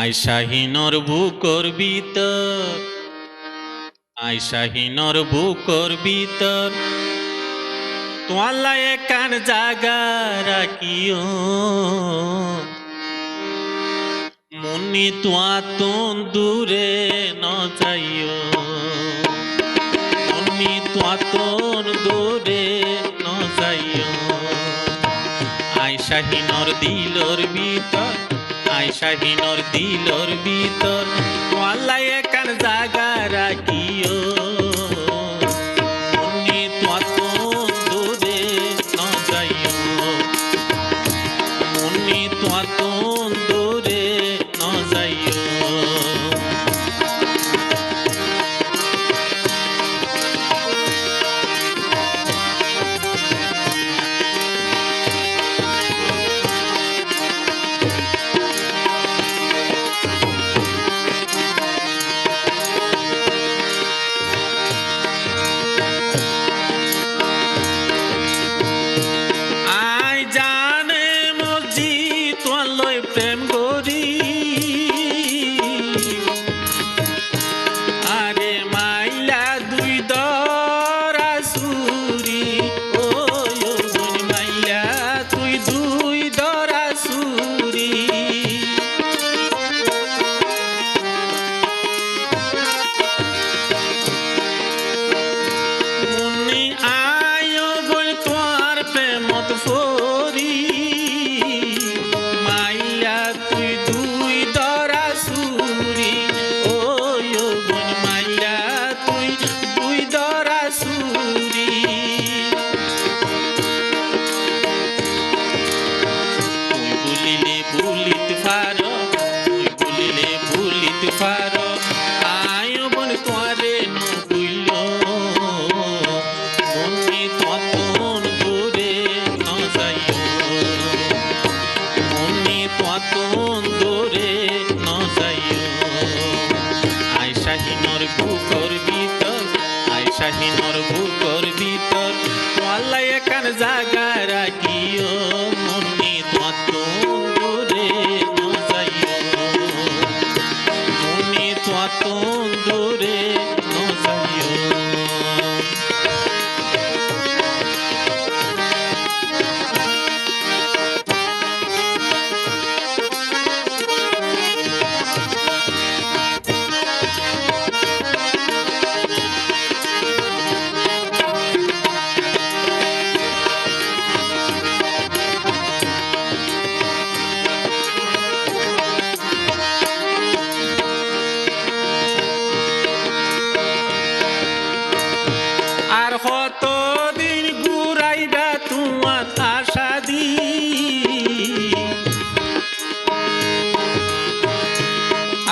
আইসাহিনর বুকর ভিতর, আইসাহিনর বুকর ভিতর তোয়াল্লা একান জাগা রাখিও মুন্নি তোয়া তুন দূরে ন যাইও মুন্নি তোয়া তুন দূরে ন যাইও আইসাহিনর দিলর ভিতর, আইসাহিনর দিলর ভিতর তোয়াল্লা একান জাগা রাখিও মুন্নি তোয়া তুন দূরে ন যাইও মুন্নি তোয়া তুন দূরে ন যাইও প্রেম করি আরে মাইলা দুই দরা সুরি ও মাইলা তুই দুই দরা সুরি মুন্নি আয় বল তোর প্রেমত ফরি ফারো আয় বন তোরে নবুইল মুন্নি তোন দূরে ন যাইও মুন্নি তোন দূরে ন যাইও আইসাহিনর বুকর ভিতর, আইসাহিনর বুকর ভিতর তোয়াল্লা একান জাগা রাখিও মুন্নি তোন দূরে ন যাইও মুন্নি তোন দূরে ন যাইও কতদিন ঘুরাইবা তোমার আশা দি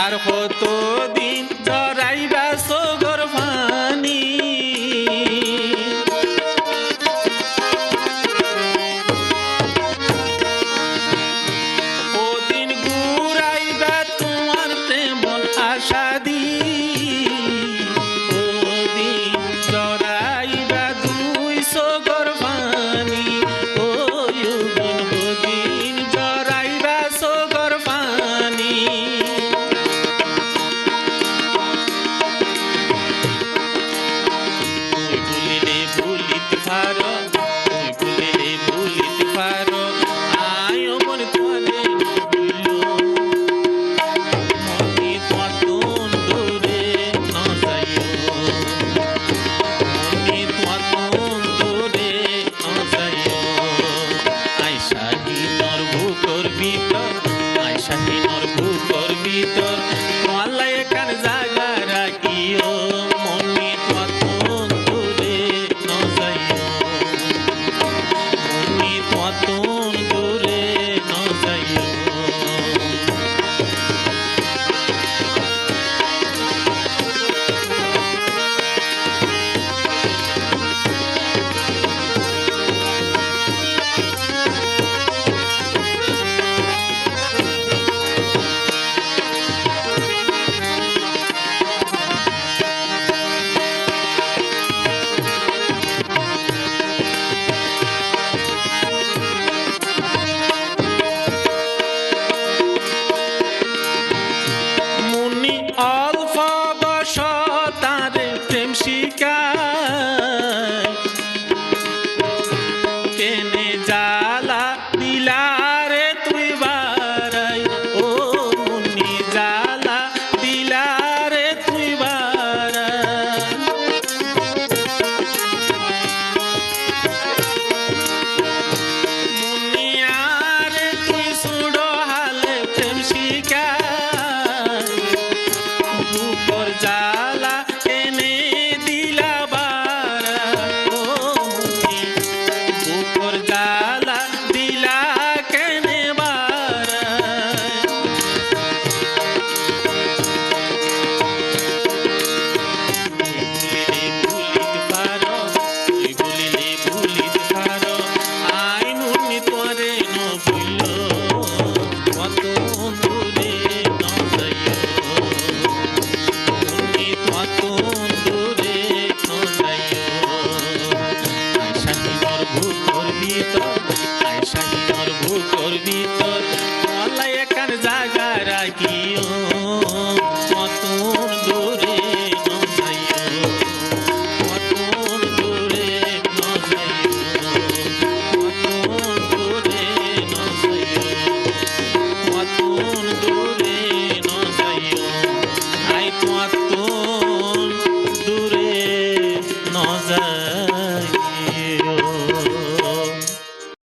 আর কতদিন জরাইবা সগর পানি ওদিন ঘুরাইবা তোমার প্রেম আশা দি আইসাহিনর বুকর ভিতর, আইসাহিনর বুকর ভিতর